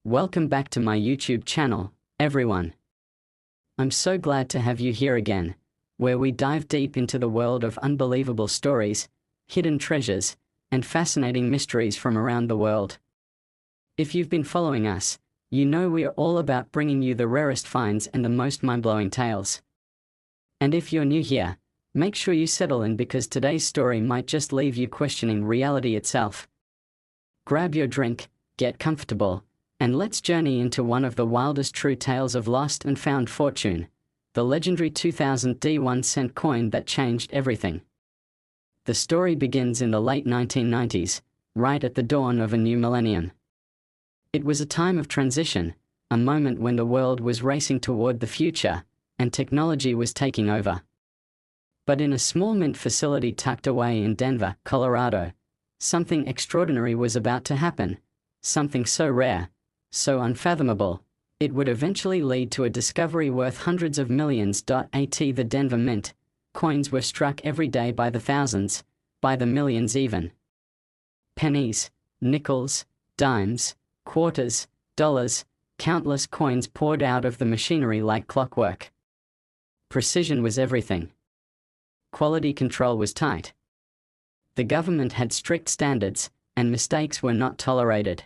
Welcome back to my YouTube channel, everyone. I'm so glad to have you here again, where we dive deep into the world of unbelievable stories, hidden treasures, and fascinating mysteries from around the world. If you've been following us, you know we are all about bringing you the rarest finds and the most mind-blowing tales. And if you're new here, make sure you settle in because today's story might just leave you questioning reality itself. Grab your drink, get comfortable, and let's journey into one of the wildest true tales of lost and found fortune, the legendary 2000 D1 cent coin that changed everything. The story begins in the late 1990s, right at the dawn of a new millennium. It was a time of transition, a moment when the world was racing toward the future, and technology was taking over. But in a small mint facility tucked away in Denver, Colorado, something extraordinary was about to happen, something so rare, so unfathomable, it would eventually lead to a discovery worth hundreds of millions. At the Denver Mint, coins were struck every day by the thousands, by the millions even. Pennies, nickels, dimes, quarters, dollars, countless coins poured out of the machinery like clockwork. Precision was everything. Quality control was tight. The government had strict standards, and mistakes were not tolerated.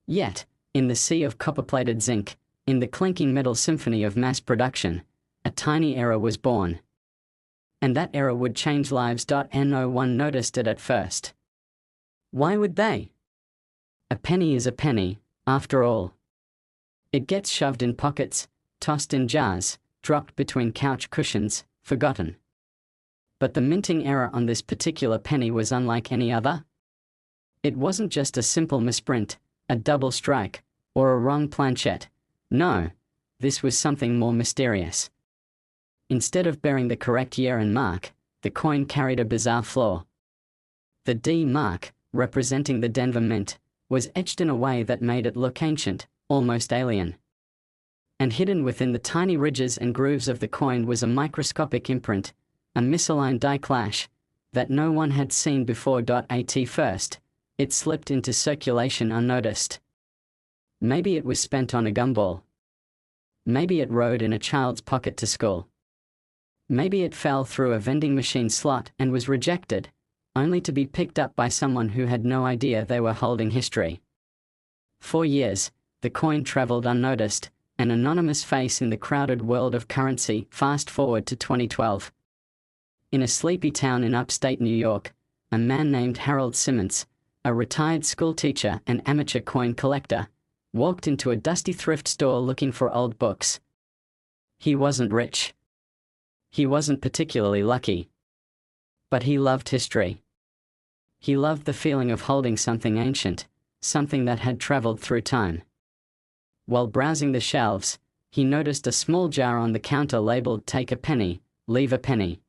Yet, in the sea of copper-plated zinc, in the clinking metal symphony of mass production, a tiny error was born. And that error would change lives. No one noticed it at first. Why would they? A penny is a penny, after all. It gets shoved in pockets, tossed in jars, dropped between couch cushions, forgotten. But the minting error on this particular penny was unlike any other. It wasn't just a simple misprint, a double strike, or a wrong planchette. No, this was something more mysterious. Instead of bearing the correct year and mark, the coin carried a bizarre flaw. The D mark, representing the Denver Mint, was etched in a way that made it look ancient, almost alien. And hidden within the tiny ridges and grooves of the coin was a microscopic imprint, a misaligned die clash, that no one had seen before. At first, it slipped into circulation unnoticed. Maybe it was spent on a gumball. Maybe it rode in a child's pocket to school. Maybe it fell through a vending machine slot and was rejected, only to be picked up by someone who had no idea they were holding history. For years, the coin traveled unnoticed, an anonymous face in the crowded world of currency. Fast forward to 2012. In a sleepy town in upstate New York, a man named Harold Simmons, a retired schoolteacher and amateur coin collector, walked into a dusty thrift store looking for old books. He wasn't rich. He wasn't particularly lucky. But he loved history. He loved the feeling of holding something ancient, something that had traveled through time. While browsing the shelves, he noticed a small jar on the counter labeled "Take a penny, leave a penny."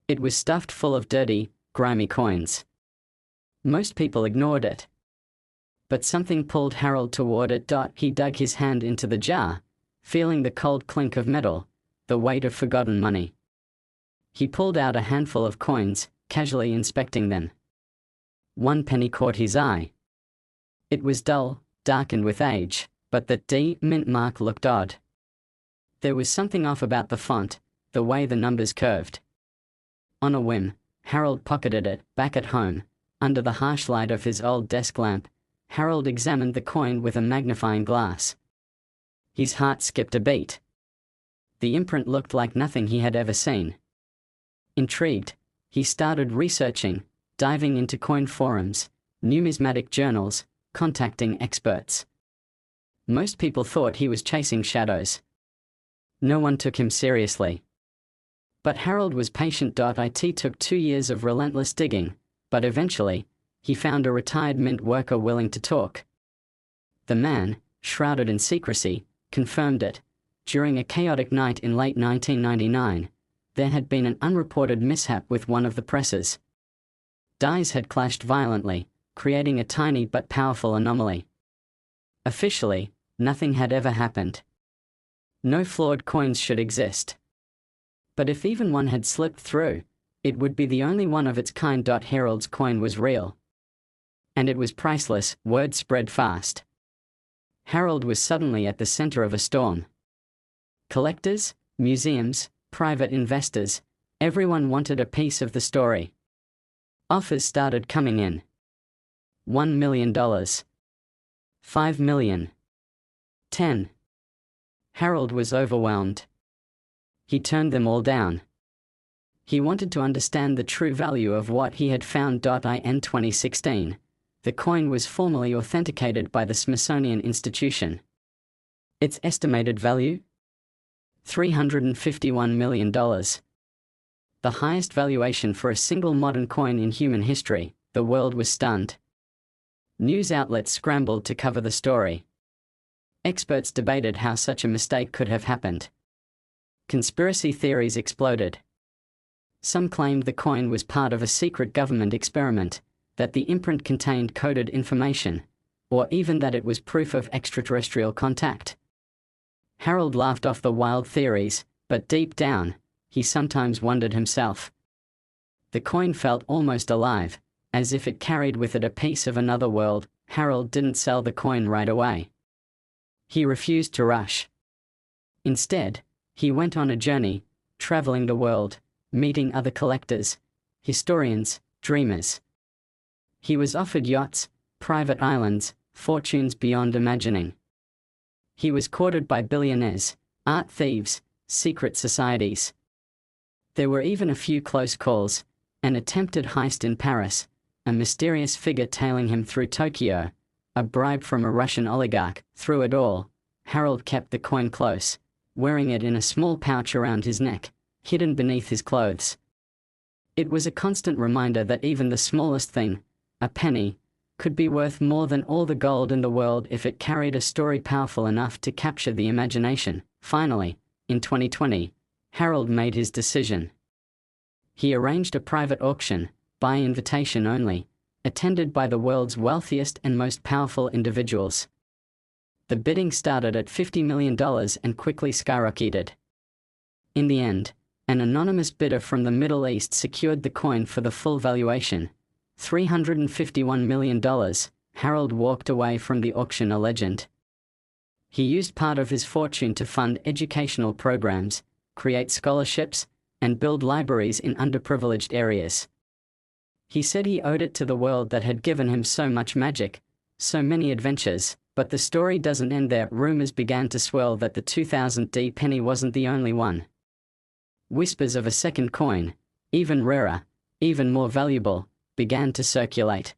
It was stuffed full of dirty, grimy coins. Most people ignored it. But something pulled Harold toward it. He dug his hand into the jar, feeling the cold clink of metal, the weight of forgotten money. He pulled out a handful of coins, casually inspecting them. One penny caught his eye. It was dull, darkened with age, but the D mint mark looked odd. There was something off about the font, the way the numbers curved. On a whim, Harold pocketed it. Back at home, under the harsh light of his old desk lamp, Harold examined the coin with a magnifying glass. His heart skipped a beat. The imprint looked like nothing he had ever seen. Intrigued, he started researching, diving into coin forums, numismatic journals, contacting experts. Most people thought he was chasing shadows. No one took him seriously. But Harold was patient. It took 2 years of relentless digging, but eventually, he found a retired mint worker willing to talk. The man, shrouded in secrecy, confirmed it. During a chaotic night in late 1999, there had been an unreported mishap with one of the presses. Dies had clashed violently, creating a tiny but powerful anomaly. Officially, nothing had ever happened. No flawed coins should exist. But if even one had slipped through, it would be the only one of its kind. Harold's coin was real. And it was priceless. Word spread fast. Harold was suddenly at the center of a storm. Collectors, museums, private investors, everyone wanted a piece of the story. Offers started coming in. $1 million. $5 million. 10. Harold was overwhelmed. He turned them all down. He wanted to understand the true value of what he had found. In 2016, the coin was formally authenticated by the Smithsonian Institution. Its estimated value? $351 million. The highest valuation for a single modern coin in human history. The world was stunned. News outlets scrambled to cover the story. Experts debated how such a mistake could have happened. Conspiracy theories exploded. Some claimed the coin was part of a secret government experiment, that the imprint contained coded information, or even that it was proof of extraterrestrial contact. Harold laughed off the wild theories, but deep down, he sometimes wondered himself. The coin felt almost alive, as if it carried with it a piece of another world. Harold didn't sell the coin right away. He refused to rush. Instead, he went on a journey, traveling the world, meeting other collectors, historians, dreamers. He was offered yachts, private islands, fortunes beyond imagining. He was courted by billionaires, art thieves, secret societies. There were even a few close calls, an attempted heist in Paris, a mysterious figure tailing him through Tokyo, a bribe from a Russian oligarch. Through it all, Harold kept the coin close, wearing it in a small pouch around his neck, hidden beneath his clothes. It was a constant reminder that even the smallest thing, a penny, could be worth more than all the gold in the world if it carried a story powerful enough to capture the imagination. Finally, in 2020, Harold made his decision. He arranged a private auction, by invitation only, attended by the world's wealthiest and most powerful individuals. The bidding started at $50 million and quickly skyrocketed. In the end, an anonymous bidder from the Middle East secured the coin for the full valuation, $351 million. Harold walked away from the auction a legend. He used part of his fortune to fund educational programs, create scholarships, and build libraries in underprivileged areas. He said he owed it to the world that had given him so much magic, so many adventures. But the story doesn't end there. Rumors began to swirl that the 2000 penny wasn't the only one. Whispers of a second coin, even rarer, even more valuable, began to circulate.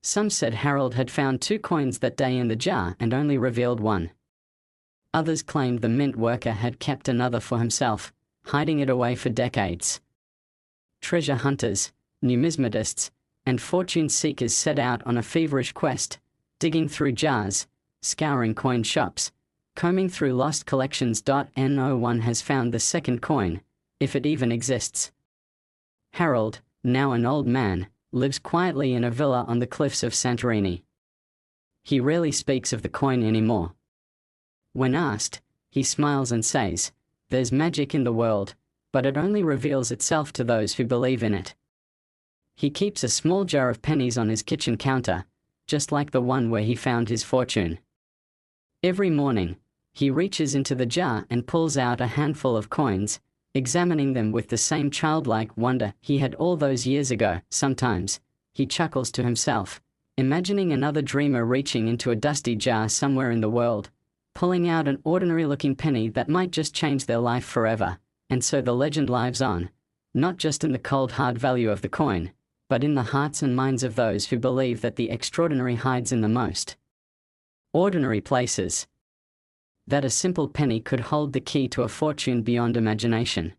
Some said Harold had found 2 coins that day in the jar and only revealed one. Others claimed the mint worker had kept another for himself, hiding it away for decades. Treasure hunters, numismatists, and fortune seekers set out on a feverish quest, digging through jars, scouring coin shops, combing through lost collections. No one has found the second coin, if it even exists. Harold, now an old man, lives quietly in a villa on the cliffs of Santorini. He rarely speaks of the coin anymore. When asked, he smiles and says, "There's magic in the world, but it only reveals itself to those who believe in it." He keeps a small jar of pennies on his kitchen counter, just like the one where he found his fortune. Every morning, he reaches into the jar and pulls out a handful of coins, examining them with the same childlike wonder he had all those years ago. Sometimes, he chuckles to himself, imagining another dreamer reaching into a dusty jar somewhere in the world, pulling out an ordinary-looking penny that might just change their life forever. And so the legend lives on, not just in the cold hard value of the coin, but in the hearts and minds of those who believe that the extraordinary hides in the most ordinary places. That a simple penny could hold the key to a fortune beyond imagination.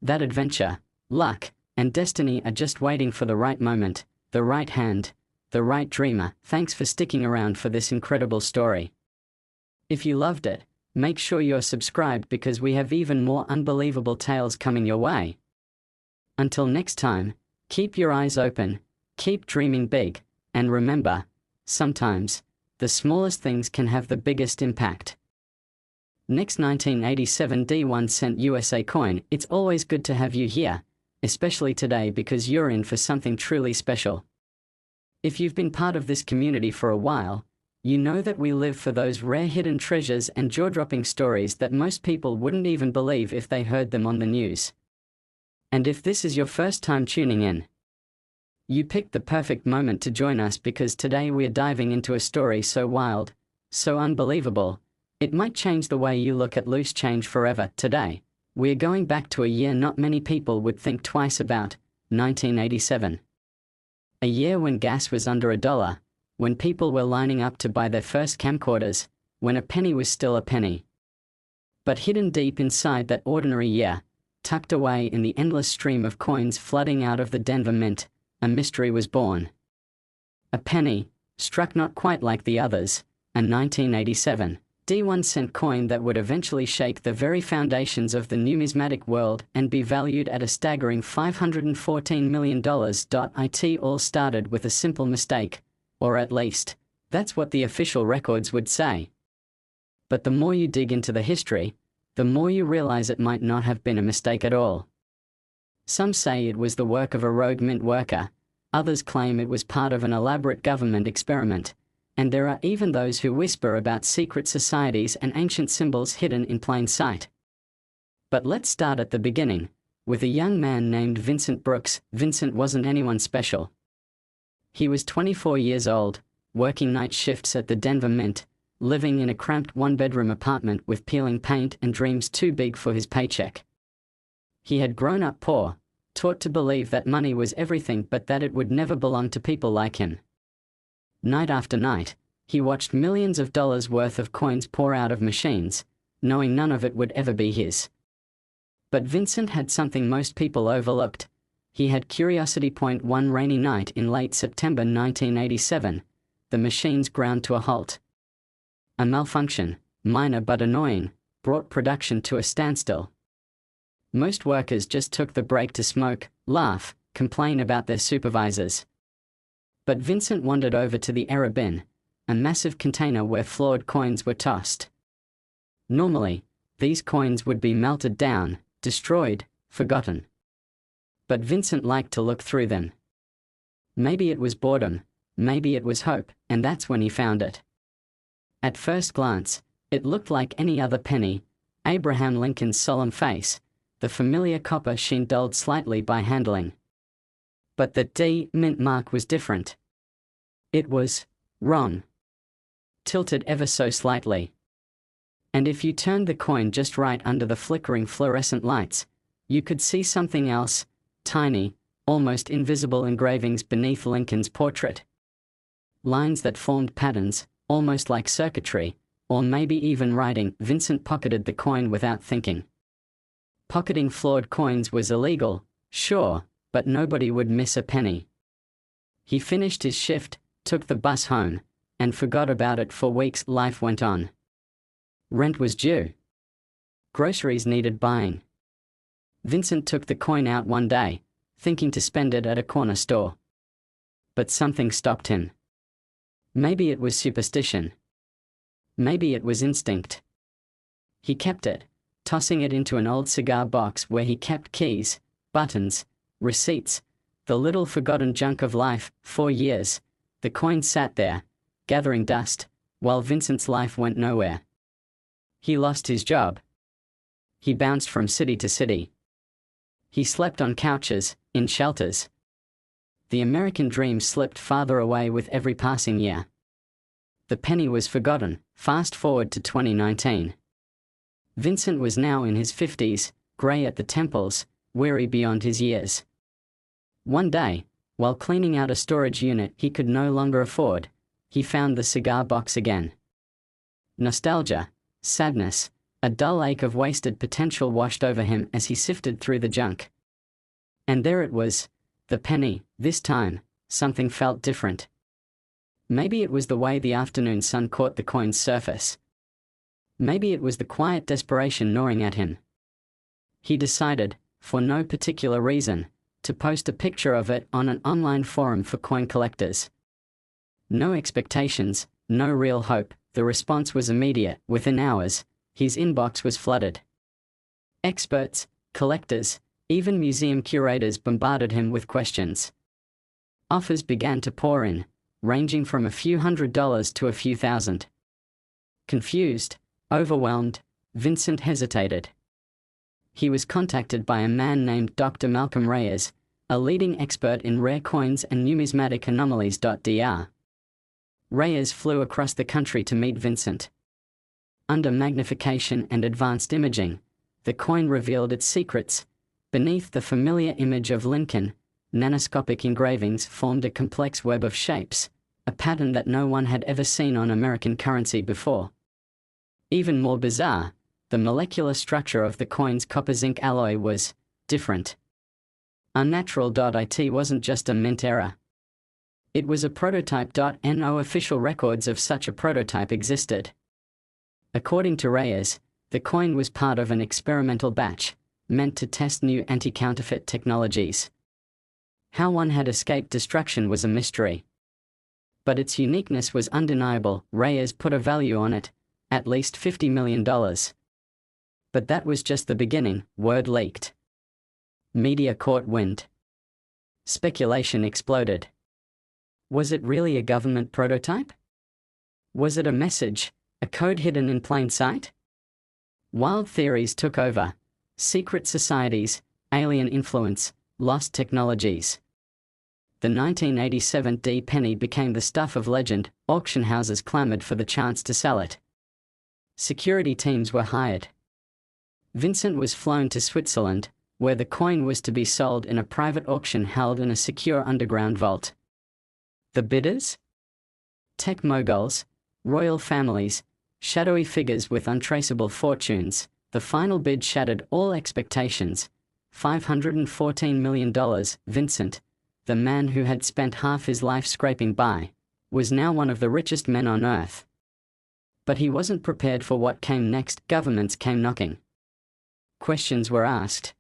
That adventure, luck, and destiny are just waiting for the right moment, the right hand, the right dreamer. Thanks for sticking around for this incredible story. If you loved it, make sure you're subscribed because we have even more unbelievable tales coming your way. Until next time, keep your eyes open, keep dreaming big, and remember, sometimes, the smallest things can have the biggest impact. Next 1987 D1 cent USA coin. It's always good to have you here, especially today because you're in for something truly special. If you've been part of this community for a while, You know that we live for those rare hidden treasures and jaw-dropping stories that most people wouldn't even believe if they heard them on the news. And if this is your first time tuning in, you picked the perfect moment to join us, because today we're diving into a story so wild, so unbelievable, it might change the way you look at loose change forever. Today, we're going back to a year not many people would think twice about, 1987. A year when gas was under $1, when people were lining up to buy their first camcorders, when a penny was still a penny. But hidden deep inside that ordinary year, tucked away in the endless stream of coins flooding out of the Denver Mint, a mystery was born. A penny, struck not quite like the others, a 1987 D1 coin that would eventually shake the very foundations of the numismatic world and be valued at a staggering $514 million. It all started with a simple mistake, or at least, that's what the official records would say. But the more you dig into the history, the more you realize it might not have been a mistake at all. Some say it was the work of a rogue mint worker, others claim it was part of an elaborate government experiment, and there are even those who whisper about secret societies and ancient symbols hidden in plain sight. But let's start at the beginning, with a young man named Vincent Brooks. Vincent wasn't anyone special. He was 24 years old, working night shifts at the Denver Mint, living in a cramped one-bedroom apartment with peeling paint and dreams too big for his paycheck. He had grown up poor, taught to believe that money was everything but that it would never belong to people like him. Night after night, he watched millions of dollars worth of coins pour out of machines, knowing none of it would ever be his. But Vincent had something most people overlooked. He had curiosity. One rainy night in late September 1987, the machines ground to a halt. A malfunction, minor but annoying, brought production to a standstill. Most workers just took the break to smoke, laugh, complain about their supervisors. But Vincent wandered over to the error bin, a massive container where flawed coins were tossed. Normally, these coins would be melted down, destroyed, forgotten. But Vincent liked to look through them. Maybe it was boredom, maybe it was hope, and that's when he found it. At first glance, it looked like any other penny: Abraham Lincoln's solemn face, the familiar copper sheen dulled slightly by handling. But the D mint mark was different. It was wrong. Tilted ever so slightly. And if you turned the coin just right under the flickering fluorescent lights, you could see something else: tiny, almost invisible engravings beneath Lincoln's portrait. Lines that formed patterns, almost like circuitry, or maybe even writing. Vincent pocketed the coin without thinking. Pocketing flawed coins was illegal, sure, but nobody would miss a penny. He finished his shift, took the bus home, and forgot about it for weeks. Life went on. Rent was due. Groceries needed buying. Vincent took the coin out one day, thinking to spend it at a corner store. But something stopped him. Maybe it was superstition. Maybe it was instinct. He kept it, tossing it into an old cigar box where he kept keys, buttons, receipts, the little forgotten junk of life. For years, the coin sat there, gathering dust, while Vincent's life went nowhere. He lost his job. He bounced from city to city. He slept on couches, in shelters. The American dream slipped farther away with every passing year. The penny was forgotten. Fast forward to 2019. Vincent was now in his 50s, grey at the temples, weary beyond his years. One day, while cleaning out a storage unit he could no longer afford, he found the cigar box again. Nostalgia, sadness, a dull ache of wasted potential washed over him as he sifted through the junk. And there it was, the penny. This time, something felt different. Maybe it was the way the afternoon sun caught the coin's surface. Maybe it was the quiet desperation gnawing at him. He decided, for no particular reason, to post a picture of it on an online forum for coin collectors. No expectations, no real hope. The response was immediate. Within hours, his inbox was flooded. Experts, collectors, even museum curators bombarded him with questions. Offers began to pour in, ranging from a few $100s to a few thousand. Confused, overwhelmed, Vincent hesitated. He was contacted by a man named Dr. Malcolm Reyes, a leading expert in rare coins and numismatic anomalies. Dr. Reyes flew across the country to meet Vincent. Under magnification and advanced imaging, the coin revealed its secrets. Beneath the familiar image of Lincoln, nanoscopic engravings formed a complex web of shapes, a pattern that no one had ever seen on American currency before. Even more bizarre, the molecular structure of the coin's copper-zinc alloy was different. Unnatural. It wasn't just a mint error. It was a prototype. No official records of such a prototype existed. According to Reyes, the coin was part of an experimental batch, meant to test new anti-counterfeit technologies. How one had escaped destruction was a mystery. But its uniqueness was undeniable. Reyes put a value on it, at least $50 million. But that was just the beginning. Word leaked. Media caught wind. Speculation exploded. Was it really a government prototype? Was it a message, a code hidden in plain sight? Wild theories took over. Secret societies, alien influence, lost technologies. The 1987 D penny became the stuff of legend. Auction houses clamored for the chance to sell it. Security teams were hired. Vincent was flown to Switzerland, where the coin was to be sold in a private auction held in a secure underground vault. The bidders? Tech moguls, royal families, shadowy figures with untraceable fortunes. The final bid shattered all expectations. $514 million. Vincent, the man who had spent half his life scraping by, was now one of the richest men on earth. But he wasn't prepared for what came next. Governments came knocking. Questions were asked.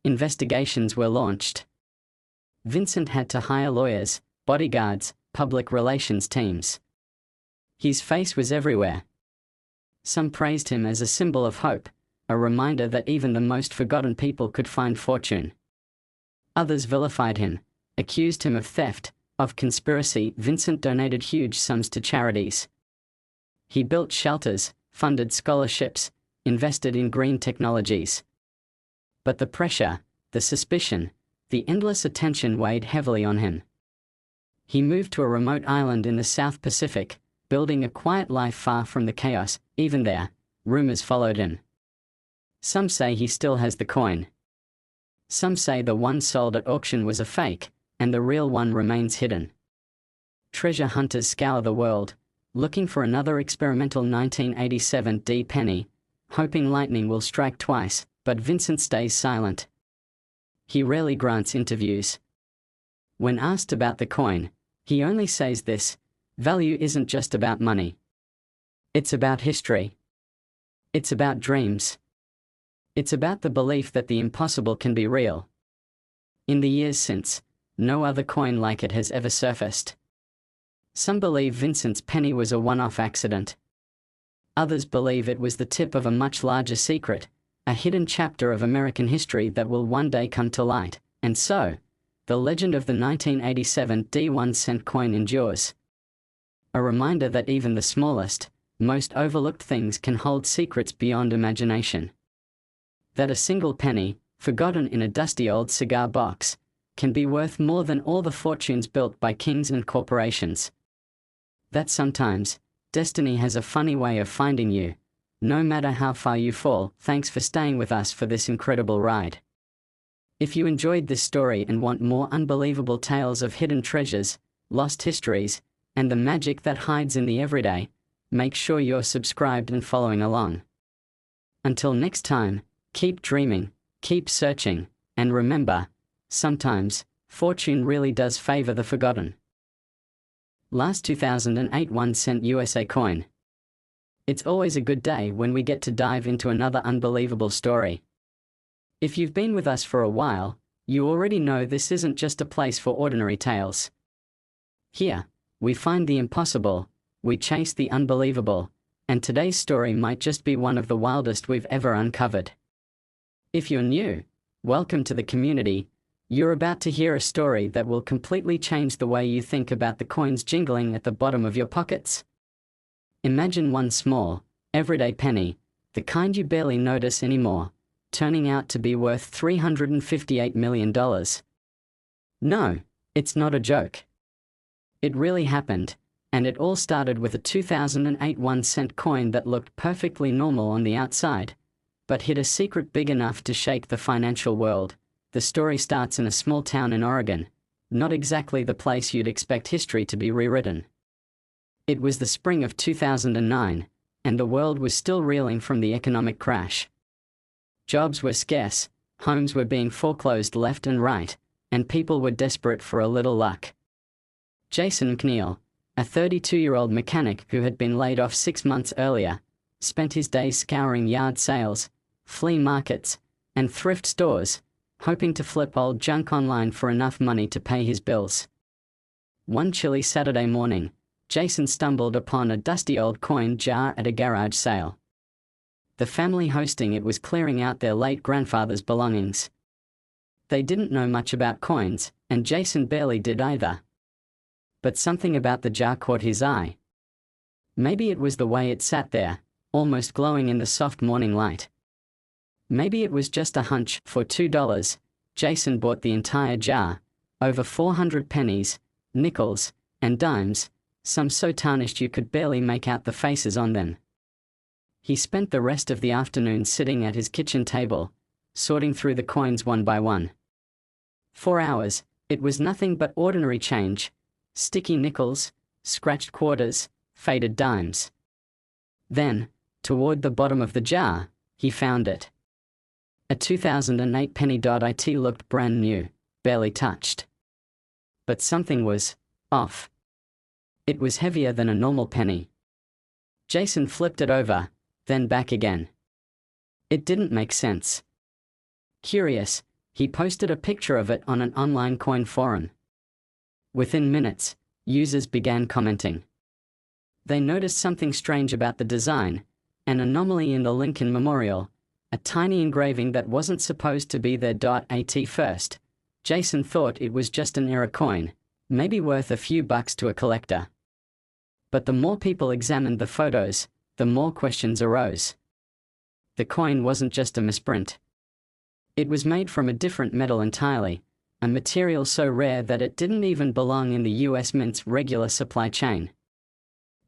Investigations were launched. Vincent had to hire lawyers, bodyguards, public relations teams. His face was everywhere. Some praised him as a symbol of hope, a reminder that even the most forgotten people could find fortune. Others vilified him, accused him of theft, of conspiracy. Vincent donated huge sums to charities. He built shelters, funded scholarships, invested in green technologies. But the pressure, the suspicion, the endless attention weighed heavily on him. He moved to a remote island in the South Pacific, building a quiet life far from the chaos. Even there, rumors followed him. Some say he still has the coin. Some say the one sold at auction was a fake, and the real one remains hidden. Treasure hunters scour the world, looking for another experimental 1987 D penny, hoping lightning will strike twice, but Vincent stays silent. He rarely grants interviews. When asked about the coin, he only says this: value isn't just about money. It's about history. It's about dreams. It's about the belief that the impossible can be real. In the years since, no other coin like it has ever surfaced. Some believe Vincent's penny was a one-off accident. Others believe it was the tip of a much larger secret, a hidden chapter of American history that will one day come to light. And so, the legend of the 1987 D1-cent coin endures. A reminder that even the smallest, most overlooked things can hold secrets beyond imagination. That a single penny, forgotten in a dusty old cigar box, can be worth more than all the fortunes built by kings and corporations. That sometimes, destiny has a funny way of finding you, no matter how far you fall. Thanks for staying with us for this incredible ride. If you enjoyed this story and want more unbelievable tales of hidden treasures, lost histories, and the magic that hides in the everyday, make sure you're subscribed and following along. Until next time, keep dreaming, keep searching, and remember, sometimes, fortune really does favor the forgotten. Last 2008 1-cent USA coin. It's always a good day when we get to dive into another unbelievable story. If you've been with us for a while, you already know this isn't just a place for ordinary tales. Here, we find the impossible, we chase the unbelievable, and today's story might just be one of the wildest we've ever uncovered. If you're new, welcome to the community. You're about to hear a story that will completely change the way you think about the coins jingling at the bottom of your pockets. Imagine one small, everyday penny, the kind you barely notice anymore, turning out to be worth $358 million. No, it's not a joke. It really happened, and it all started with a 2008 1-cent coin that looked perfectly normal on the outside, but hid a secret big enough to shake the financial world. The story starts in a small town in Oregon, not exactly the place you'd expect history to be rewritten. It was the spring of 2009, and the world was still reeling from the economic crash. Jobs were scarce, homes were being foreclosed left and right, and people were desperate for a little luck. Jason McNeil, a 32-year-old mechanic who had been laid off 6 months earlier, spent his days scouring yard sales, flea markets, and thrift stores, hoping to flip old junk online for enough money to pay his bills. One chilly Saturday morning, Jason stumbled upon a dusty old coin jar at a garage sale. The family hosting it was clearing out their late grandfather's belongings. They didn't know much about coins, and Jason barely did either. But something about the jar caught his eye. Maybe it was the way it sat there, almost glowing in the soft morning light. Maybe it was just a hunch. For $2, Jason bought the entire jar, over 400 pennies, nickels, and dimes, some so tarnished you could barely make out the faces on them. He spent the rest of the afternoon sitting at his kitchen table, sorting through the coins one by one. 4 hours, it was nothing but ordinary change, sticky nickels, scratched quarters, faded dimes. Then, toward the bottom of the jar, he found it. A 2008 penny. It looked brand new, barely touched. But something was off. It was heavier than a normal penny. Jason flipped it over, then back again. It didn't make sense. Curious, he posted a picture of it on an online coin forum. Within minutes, users began commenting. They noticed something strange about the design, an anomaly in the Lincoln Memorial, a tiny engraving that wasn't supposed to be there. At first, Jason thought it was just an error coin, maybe worth a few bucks to a collector. But the more people examined the photos, the more questions arose. The coin wasn't just a misprint. It was made from a different metal entirely, a material so rare that it didn't even belong in the US Mint's regular supply chain.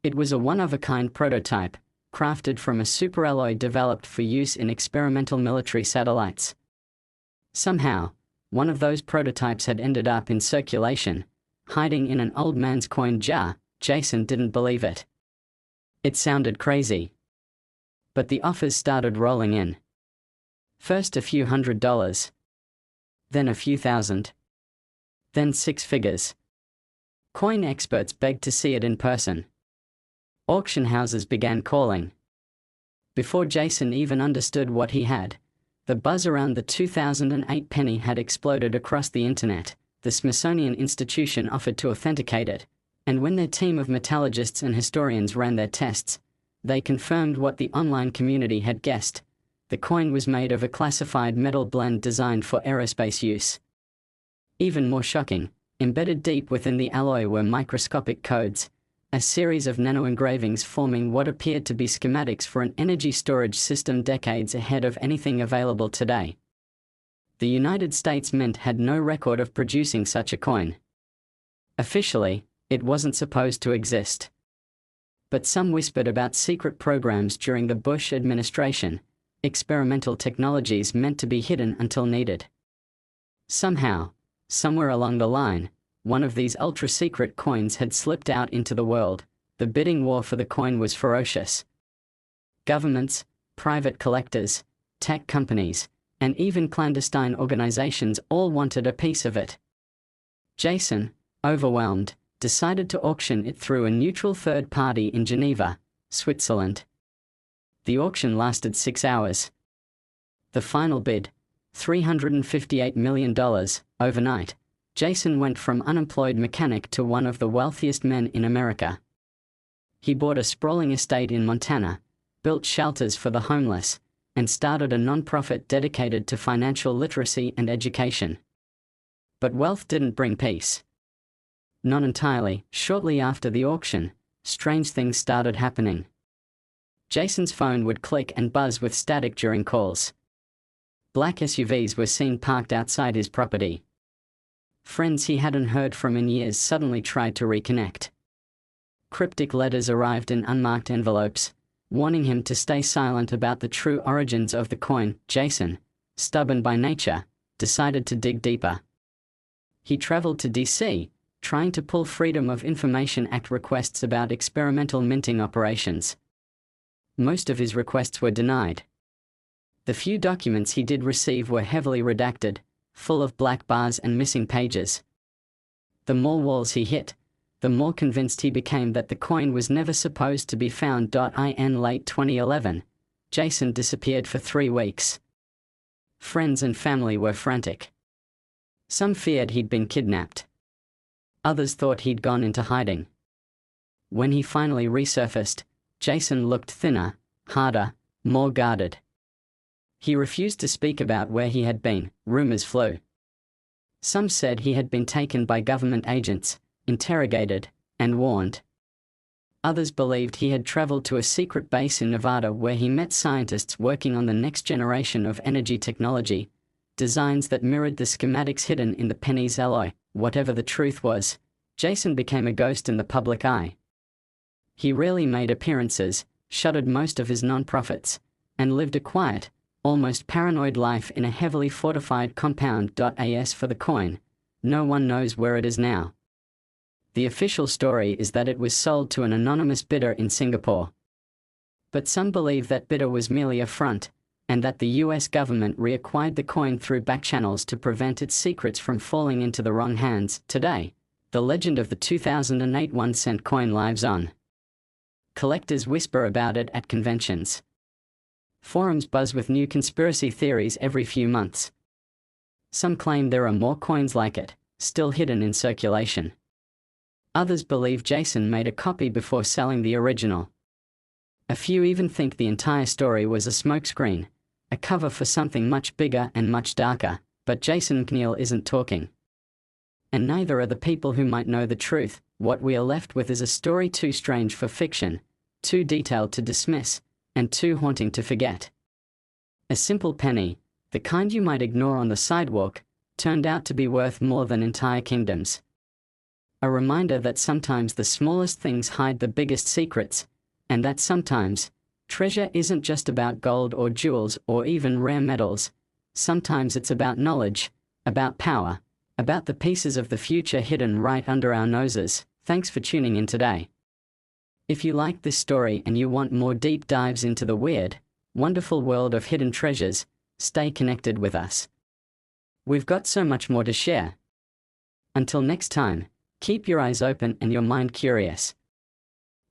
It was a one-of-a-kind prototype, crafted from a superalloy developed for use in experimental military satellites. Somehow, one of those prototypes had ended up in circulation, hiding in an old man's coin jar. Jason didn't believe it. It sounded crazy. But the offers started rolling in. First a few $100s. Then a few thousand. Then 6 figures. Coin experts begged to see it in person. Auction houses began calling. Before Jason even understood what he had, the buzz around the 2008 penny had exploded across the internet. The Smithsonian Institution offered to authenticate it, and when their team of metallurgists and historians ran their tests, they confirmed what the online community had guessed. The coin was made of a classified metal blend designed for aerospace use. Even more shocking, embedded deep within the alloy were microscopic codes, a series of nano-engravings forming what appeared to be schematics for an energy storage system decades ahead of anything available today. The United States Mint had no record of producing such a coin. Officially, it wasn't supposed to exist. But some whispered about secret programs during the Bush administration, experimental technologies meant to be hidden until needed. Somehow, somewhere along the line, one of these ultra-secret coins had slipped out into the world. The bidding war for the coin was ferocious. Governments, private collectors, tech companies, and even clandestine organizations all wanted a piece of it. Jason, overwhelmed, decided to auction it through a neutral third party in Geneva, Switzerland. The auction lasted 6 hours. The final bid, $358 million, overnight, Jason went from unemployed mechanic to one of the wealthiest men in America. He bought a sprawling estate in Montana, built shelters for the homeless, and started a non-profit dedicated to financial literacy and education. But wealth didn't bring peace. Not entirely. Shortly after the auction, strange things started happening. Jason's phone would click and buzz with static during calls. Black SUVs were seen parked outside his property. Friends he hadn't heard from in years suddenly tried to reconnect. Cryptic letters arrived in unmarked envelopes, warning him to stay silent about the true origins of the coin. Jason, stubborn by nature, decided to dig deeper. He traveled to DC, trying to pull Freedom of Information Act requests about experimental minting operations. Most of his requests were denied. The few documents he did receive were heavily redacted, full of black bars and missing pages. The more walls he hit, the more convinced he became that the coin was never supposed to be found. In late 2011, Jason disappeared for 3 weeks. Friends and family were frantic. Some feared he'd been kidnapped. Others thought he'd gone into hiding. When he finally resurfaced, Jason looked thinner, harder, more guarded. He refused to speak about where he had been. Rumors flew. Some said he had been taken by government agents, interrogated, and warned. Others believed he had traveled to a secret base in Nevada where he met scientists working on the next generation of energy technology, designs that mirrored the schematics hidden in the penny's alloy. Whatever the truth was, Jason became a ghost in the public eye. He rarely made appearances, shuttered most of his non-profits, and lived a quiet, almost paranoid life in a heavily fortified compound. As for the coin, no one knows where it is now. The official story is that it was sold to an anonymous bidder in Singapore. But some believe that bidder was merely a front, and that the US government reacquired the coin through backchannels to prevent its secrets from falling into the wrong hands. Today, the legend of the 2008 1-cent coin lives on. Collectors whisper about it at conventions. Forums buzz with new conspiracy theories every few months. Some claim there are more coins like it, still hidden in circulation. Others believe Jason made a copy before selling the original. A few even think the entire story was a smokescreen, a cover for something much bigger and much darker. But Jason McNeil isn't talking. And neither are the people who might know the truth. What we are left with is a story too strange for fiction, too detailed to dismiss, and too haunting to forget. A simple penny, the kind you might ignore on the sidewalk, turned out to be worth more than entire kingdoms. A reminder that sometimes the smallest things hide the biggest secrets, and that sometimes, treasure isn't just about gold or jewels or even rare metals. Sometimes it's about knowledge, about power, about the pieces of the future hidden right under our noses. Thanks for tuning in today. If you like this story and you want more deep dives into the weird, wonderful world of hidden treasures, stay connected with us. We've got so much more to share. Until next time, keep your eyes open and your mind curious.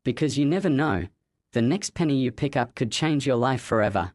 Because you never know, the next penny you pick up could change your life forever.